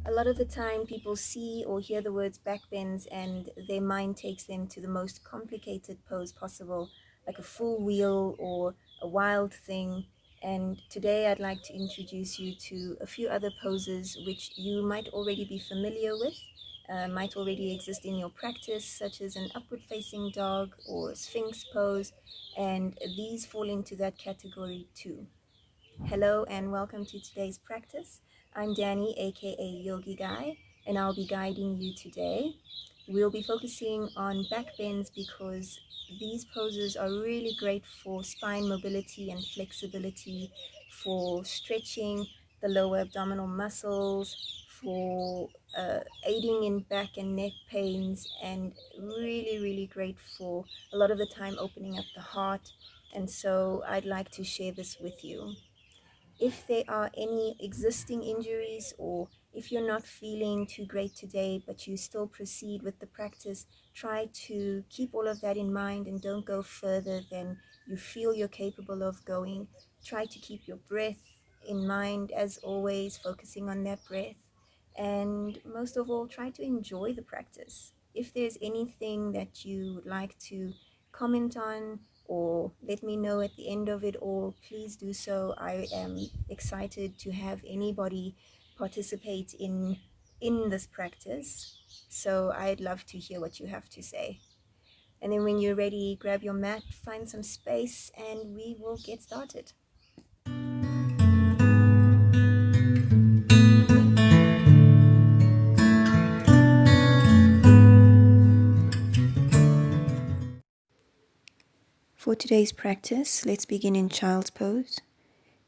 A lot of the time people see or hear the words back bends and their mind takes them to the most complicated pose possible, like a full wheel or a wild thing. And today I'd like to introduce you to a few other poses which you might already be familiar with, might already exist in your practice, such as an upward facing dog or Sphinx pose, and these fall into that category too. Hello and welcome to today's practice. I'm Danny, aka Yogi Guy, and I'll be guiding you today. We'll be focusing on back bends because these poses are really great for spine mobility and flexibility, for stretching the lower abdominal muscles, for aiding in back and neck pains, and really great for a lot of the time opening up the heart. And so I'd like to share this with you. If there are any existing injuries, or if you're not feeling too great today but you still proceed with the practice, try to keep all of that in mind and don't go further than you feel you're capable of going. Try to keep your breath in mind, as always, focusing on that breath, and most of all, try to enjoy the practice. If there's anything that you would like to comment on or let me know at the end of it all, please do so. I am excited to have anybody participate in this practice. So I'd love to hear what you have to say. And then when you're ready, grab your mat, find some space, and we will get started. For today's practice, let's begin in child's pose.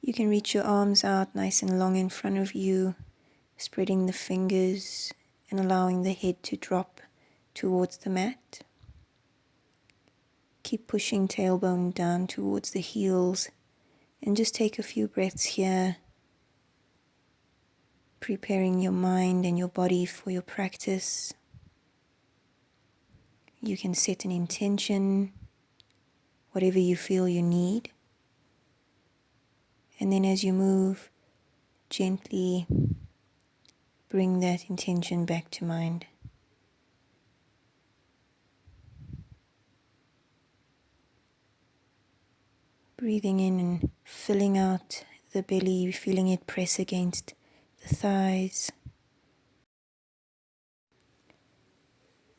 You can reach your arms out nice and long in front of you, spreading the fingers and allowing the head to drop towards the mat. Keep pushing tailbone down towards the heels and just take a few breaths here, preparing your mind and your body for your practice. You can set an intention, whatever you feel you need. And then as you move, gently bring that intention back to mind. Breathing in and filling out the belly, feeling it press against the thighs.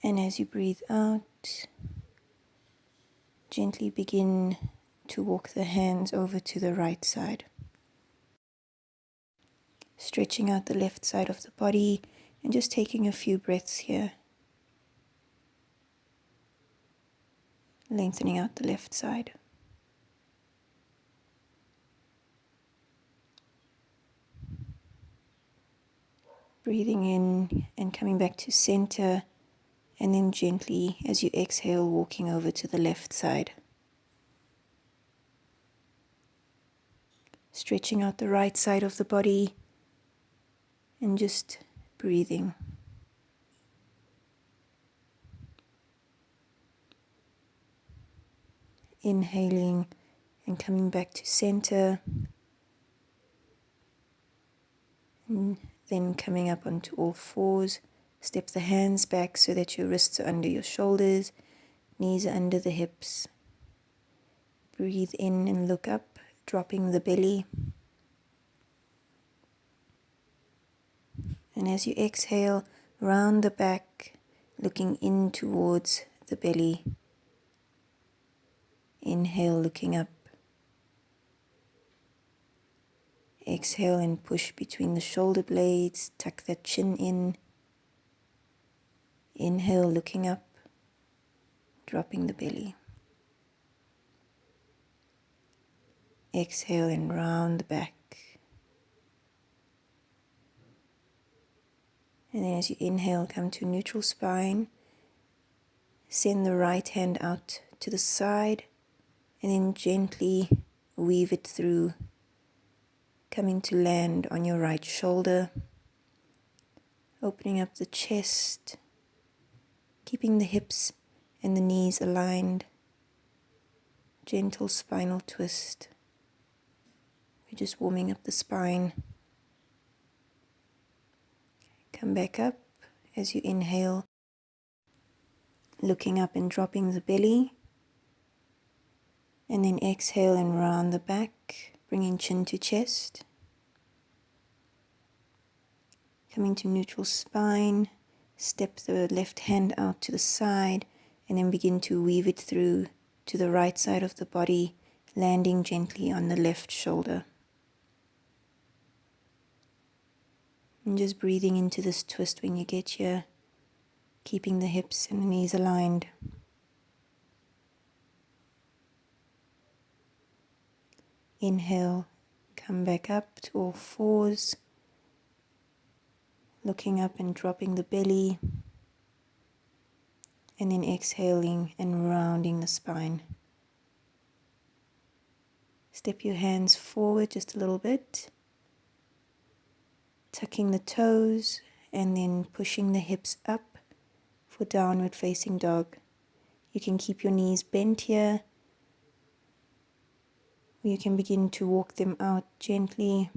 And as you breathe out, gently begin to walk the hands over to the right side. Stretching out the left side of the body and just taking a few breaths here. Lengthening out the left side. Breathing in and coming back to center, and then gently, as you exhale, walking over to the left side. Stretching out the right side of the body and just breathing. Inhaling and coming back to center, and then coming up onto all fours. Step the hands back so that your wrists are under your shoulders, knees are under the hips. Breathe in and look up, dropping the belly. And as you exhale, round the back, looking in towards the belly. Inhale, looking up. Exhale and push between the shoulder blades, tuck that chin in. Inhale, looking up, dropping the belly. Exhale and round the back. And then as you inhale, come to neutral spine. Send the right hand out to the side and then gently weave it through, coming to land on your right shoulder. Opening up the chest, keeping the hips and the knees aligned. Gentle spinal twist. We're just warming up the spine. Come back up as you inhale, looking up and dropping the belly. And then exhale and round the back, bringing chin to chest. Coming to neutral spine, step the left hand out to the side and then begin to weave it through to the right side of the body, landing gently on the left shoulder. And just breathing into this twist when you get here, keeping the hips and the knees aligned. Inhale, come back up to all fours, looking up and dropping the belly, and then exhaling and rounding the spine. Step your hands forward just a little bit, tucking the toes and then pushing the hips up for downward facing dog. You can keep your knees bent here, or you can begin to walk them out gently,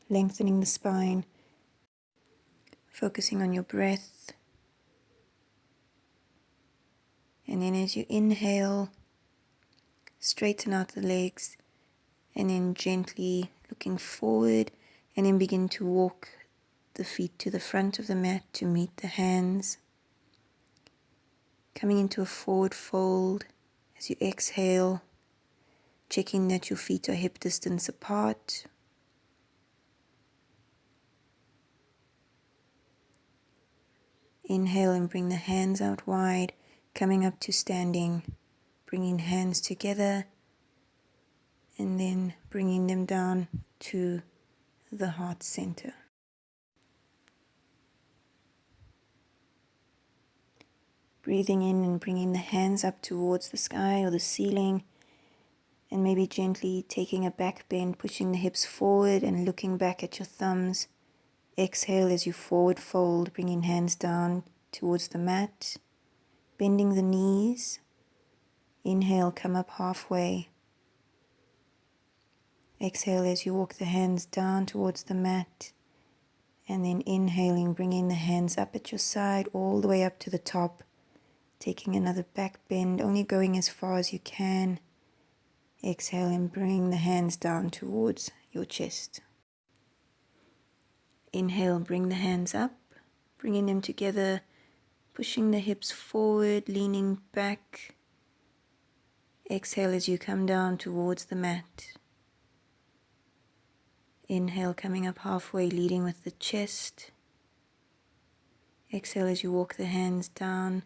lengthening the spine, focusing on your breath. And then as you inhale, straighten out the legs and then gently looking forward, and then begin to walk the feet to the front of the mat to meet the hands. Coming into a forward fold as you exhale, checking that your feet are hip distance apart. Inhale and bring the hands out wide, coming up to standing, bringing hands together and then bringing them down to the heart center. Breathing in and bringing the hands up towards the sky or the ceiling, and maybe gently taking a back bend, pushing the hips forward and looking back at your thumbs. Exhale as you forward fold, bringing hands down towards the mat, bending the knees. Inhale, come up halfway. Exhale as you walk the hands down towards the mat, and then inhaling, bringing the hands up at your side all the way up to the top, taking another back bend, only going as far as you can. Exhale and bring the hands down towards your chest. Inhale, bring the hands up, bringing them together, pushing the hips forward, leaning back. Exhale as you come down towards the mat. Inhale, coming up halfway, leading with the chest. Exhale as you walk the hands down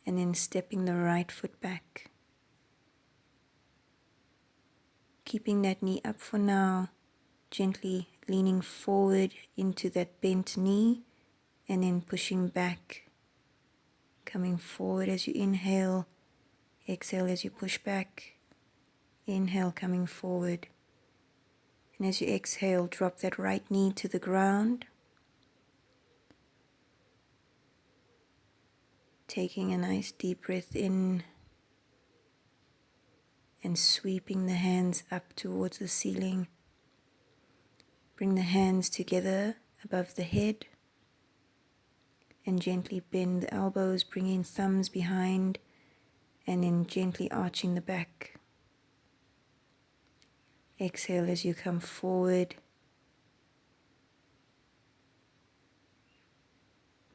and then stepping the right foot back. Keeping that knee up for now, gently leaning forward into that bent knee and then pushing back. Coming forward as you inhale, exhale as you push back. Inhale, coming forward. And as you exhale, drop that right knee to the ground. Taking a nice deep breath in and sweeping the hands up towards the ceiling. Bring the hands together above the head and gently bend the elbows, bringing thumbs behind and then gently arching the back. Exhale as you come forward,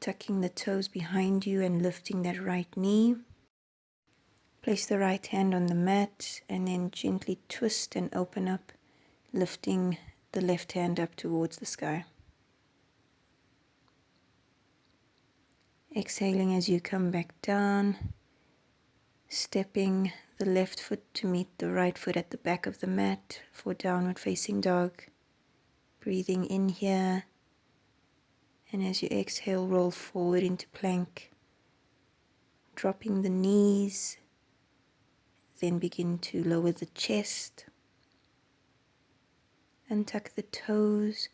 tucking the toes behind you and lifting that right knee. Place the right hand on the mat and then gently twist and open up, lifting the left hand up towards the sky. Exhaling as you come back down, stepping the left foot to meet the right foot at the back of the mat for downward facing dog. Breathing in here, and as you exhale, roll forward into plank, dropping the knees, then begin to lower the chest, untuck the toes,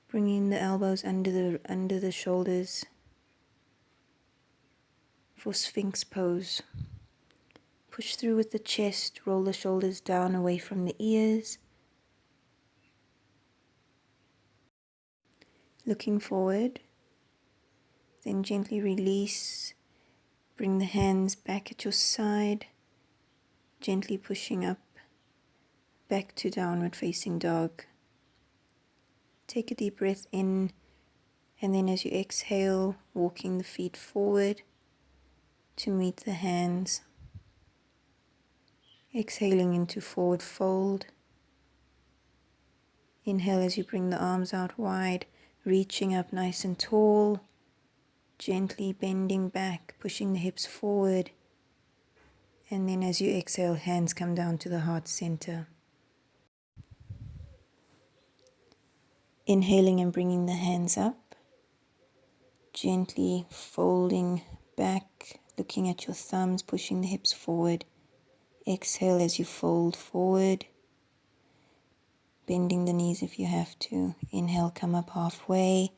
bringing the elbows under the shoulders for Sphinx pose. Push through with the chest, roll the shoulders down away from the ears. Looking forward, then gently release. Bring the hands back at your side, gently pushing up, back to downward facing dog. Take a deep breath in, and then as you exhale, walking the feet forward to meet the hands. Exhaling into forward fold. Inhale as you bring the arms out wide, reaching up nice and tall, gently bending back, pushing the hips forward. And then as you exhale, hands come down to the heart center. Inhaling and bringing the hands up, gently folding back, looking at your thumbs, pushing the hips forward. Exhale as you fold forward, bending the knees if you have to. Inhale, come up halfway.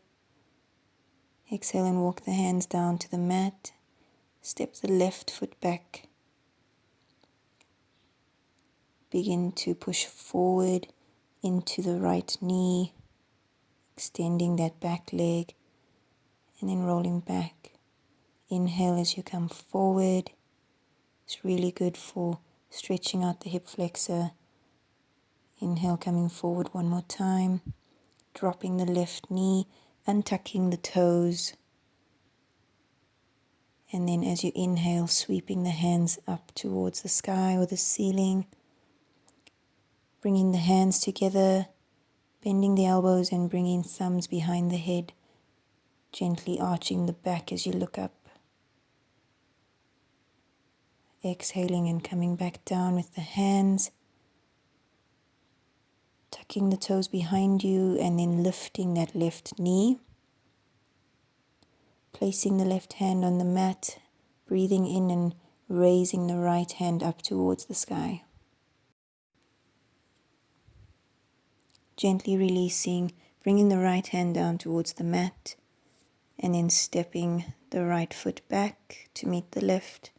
Exhale and walk the hands down to the mat. Step the left foot back. Begin to push forward into the right knee, extending that back leg, and then rolling back. Inhale as you come forward. It's really good for stretching out the hip flexor. Inhale, coming forward one more time. Dropping the left knee, untucking the toes. And then as you inhale, sweeping the hands up towards the sky or the ceiling. Bringing the hands together, bending the elbows and bringing thumbs behind the head. Gently arching the back as you look up. Exhaling and coming back down with the hands. Tucking the toes behind you and then lifting that left knee. Placing the left hand on the mat, breathing in and raising the right hand up towards the sky. Gently releasing, bringing the right hand down towards the mat and then stepping the right foot back to meet the left.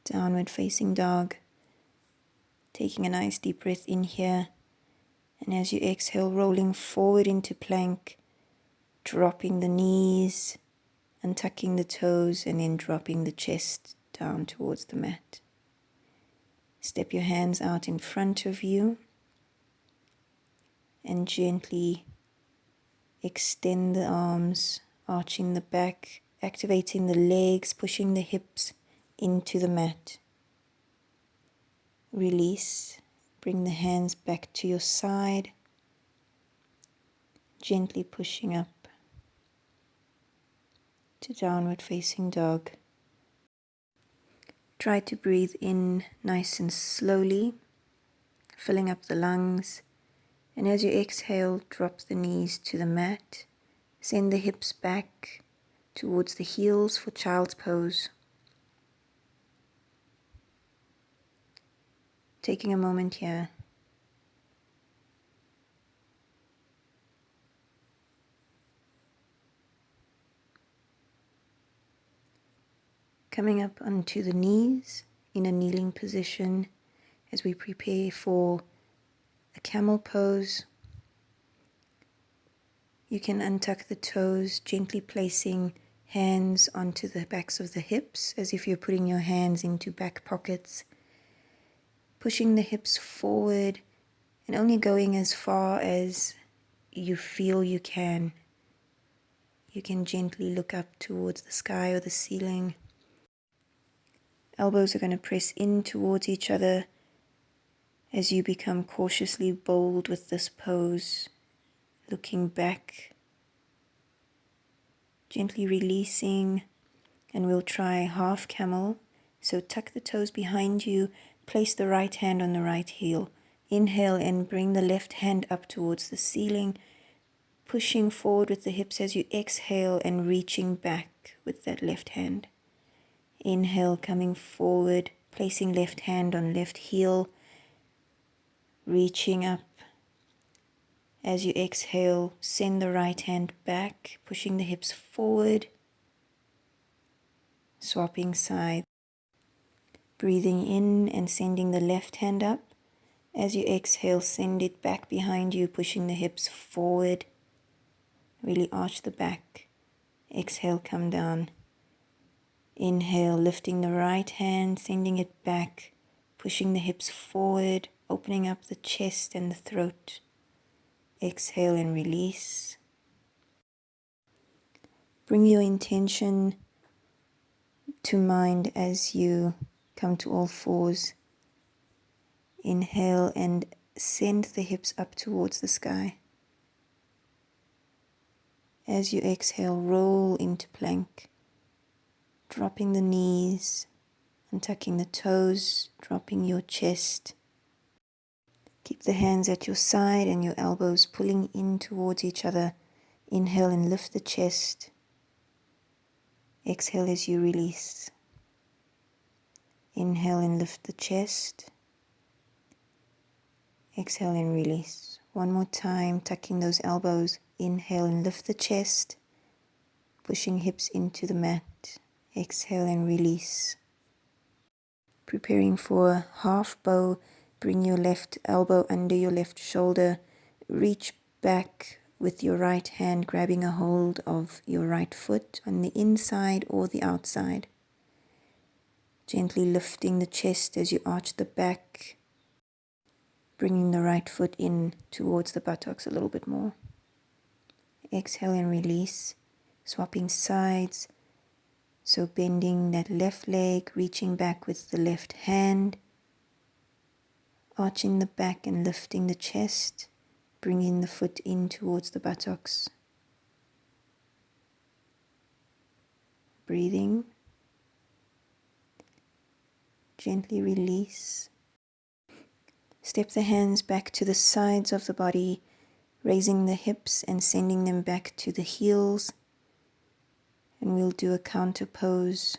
Downward facing dog. Taking a nice deep breath in here. And as you exhale, rolling forward into plank, dropping the knees, untucking the toes, and then dropping the chest down towards the mat. Step your hands out in front of you and gently extend the arms, arching the back, activating the legs, pushing the hips into the mat. Release. Bring the hands back to your side, gently pushing up to downward facing dog. Try to breathe in nice and slowly, filling up the lungs. And as you exhale, drop the knees to the mat. Send the hips back towards the heels for child's pose. Taking a moment here. Coming up onto the knees in a kneeling position as we prepare for a camel pose. You can untuck the toes, gently placing hands onto the backs of the hips as if you're putting your hands into back pockets. Pushing the hips forward and only going as far as you feel you can. You can gently look up towards the sky or the ceiling. Elbows are going to press in towards each other as you become cautiously bold with this pose, looking back, gently releasing, and we'll try half camel. So tuck the toes behind you, place the right hand on the right heel. Inhale and bring the left hand up towards the ceiling, pushing forward with the hips as you exhale and reaching back with that left hand. Inhale, coming forward, placing left hand on left heel, reaching up. As you exhale, send the right hand back, pushing the hips forward, swapping sides. Breathing in and sending the left hand up. As you exhale, send it back behind you, pushing the hips forward. Really arch the back. Exhale, come down. Inhale, lifting the right hand, sending it back, pushing the hips forward, opening up the chest and the throat. Exhale and release. Bring your intention to mind as you come to all fours. Inhale and send the hips up towards the sky. As you exhale, roll into plank, dropping the knees, untucking the toes, dropping your chest. Keep the hands at your side and your elbows pulling in towards each other. Inhale and lift the chest. Exhale as you release. Inhale and lift the chest. Exhale and release. One more time, tucking those elbows. Inhale and lift the chest, pushing hips into the mat. Exhale and release. Preparing for a half bow, bring your left elbow under your left shoulder. Reach back with your right hand, grabbing a hold of your right foot on the inside or the outside. Gently lifting the chest as you arch the back, bringing the right foot in towards the buttocks a little bit more. Exhale and release, swapping sides. So bending that left leg, reaching back with the left hand, arching the back and lifting the chest, bringing the foot in towards the buttocks. Breathing. Gently release. Step the hands back to the sides of the body, raising the hips and sending them back to the heels. And we'll do a counter pose,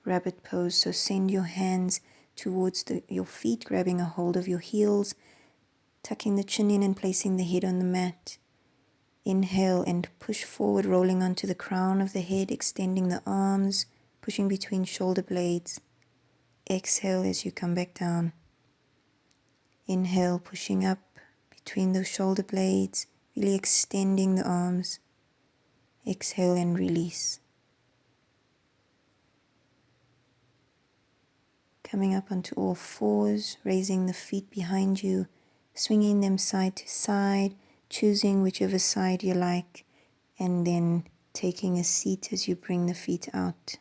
rabbit pose. So send your hands towards your feet, grabbing a hold of your heels, tucking the chin in and placing the head on the mat. Inhale and push forward, rolling onto the crown of the head, extending the arms, pushing between shoulder blades. Exhale as you come back down. Inhale, pushing up between those shoulder blades, really extending the arms. Exhale and release. Coming up onto all fours, raising the feet behind you, swinging them side to side, choosing whichever side you like, and then taking a seat as you bring the feet out.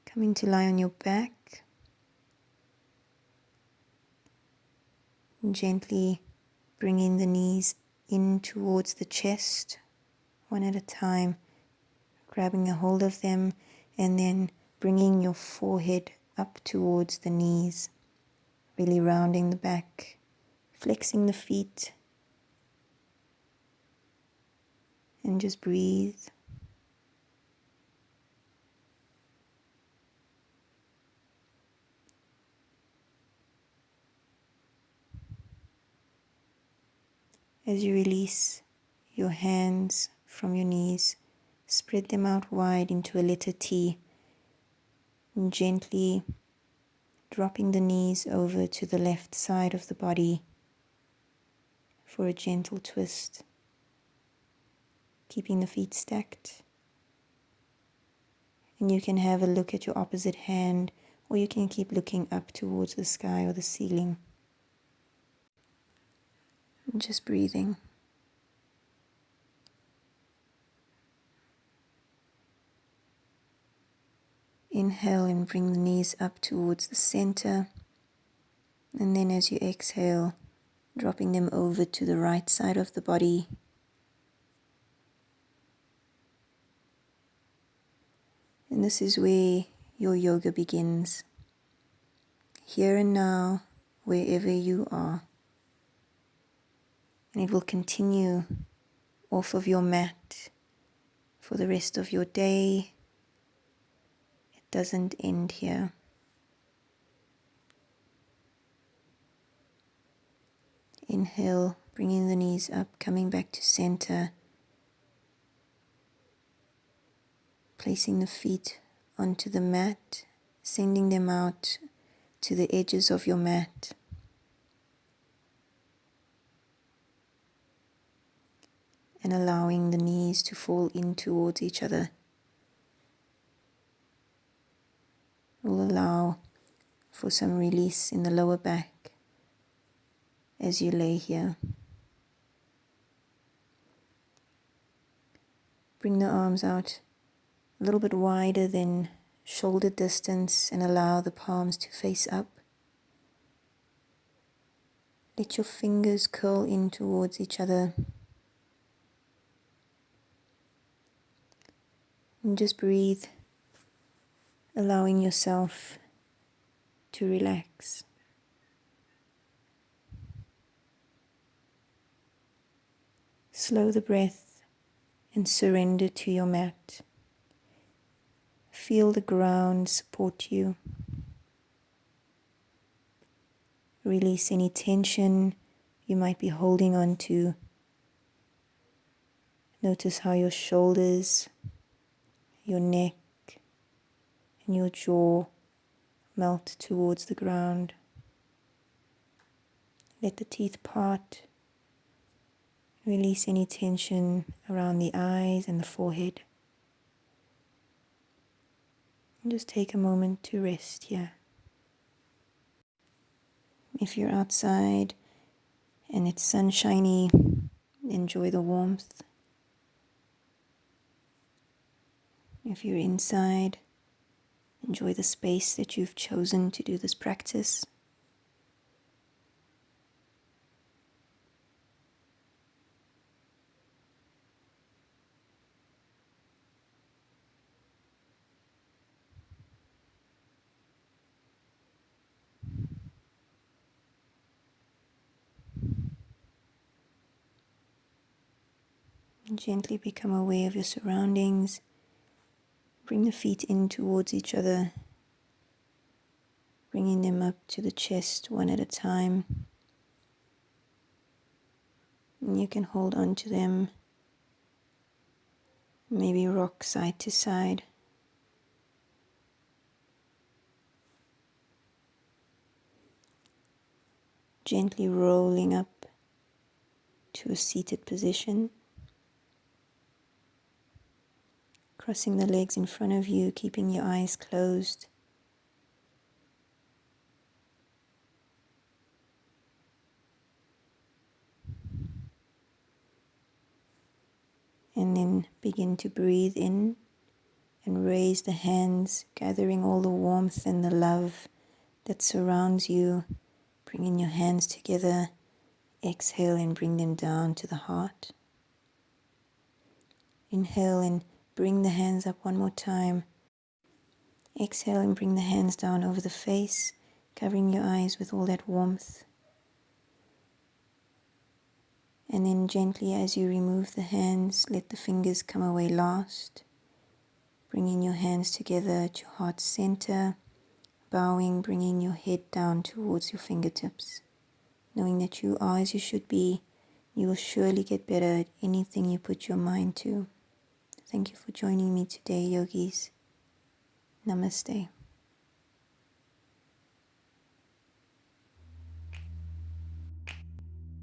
Coming to lie on your back. And gently bringing the knees in towards the chest, one at a time, grabbing a hold of them, and then bringing your forehead up towards the knees, really rounding the back, flexing the feet, and just breathe. As you release your hands from your knees, spread them out wide into a letter T, and gently dropping the knees over to the left side of the body for a gentle twist, keeping the feet stacked. And you can have a look at your opposite hand, or you can keep looking up towards the sky or the ceiling. And just breathing. Inhale and bring the knees up towards the center. And then as you exhale, dropping them over to the right side of the body. And this is where your yoga begins. Here and now, wherever you are. And it will continue off of your mat for the rest of your day. It doesn't end here. Inhale, bringing the knees up, coming back to center. placing the feet onto the mat, sending them out to the edges of your mat. And allowing the knees to fall in towards each other. Will allow for some release in the lower back as you lay here. Bring the arms out a little bit wider than shoulder distance and allow the palms to face up. Let your fingers curl in towards each other. And just breathe, allowing yourself to relax. Slow the breath and surrender to your mat. Feel the ground support you. Release any tension you might be holding on to. Notice how your shoulders, your neck, and your jaw melt towards the ground. Let the teeth part. Release any tension around the eyes and the forehead. And just take a moment to rest here. If you're outside and it's sunshiny, enjoy the warmth. If you're inside, enjoy the space that you've chosen to do this practice. And gently become aware of your surroundings. Bring the feet in towards each other, bringing them up to the chest one at a time. And you can hold on to them, maybe rock side to side. Gently rolling up to a seated position. Crossing the legs in front of you, keeping your eyes closed. And then begin to breathe in and raise the hands, gathering all the warmth and the love that surrounds you. Bringing your hands together. Exhale and bring them down to the heart. Inhale and bring the hands up one more time. Exhale and bring the hands down over the face, covering your eyes with all that warmth. And then gently as you remove the hands, let the fingers come away last. Bringing your hands together at your heart center, bowing, bringing your head down towards your fingertips. Knowing that you are as you should be, you will surely get better at anything you put your mind to. Thank you for joining me today, yogis. Namaste.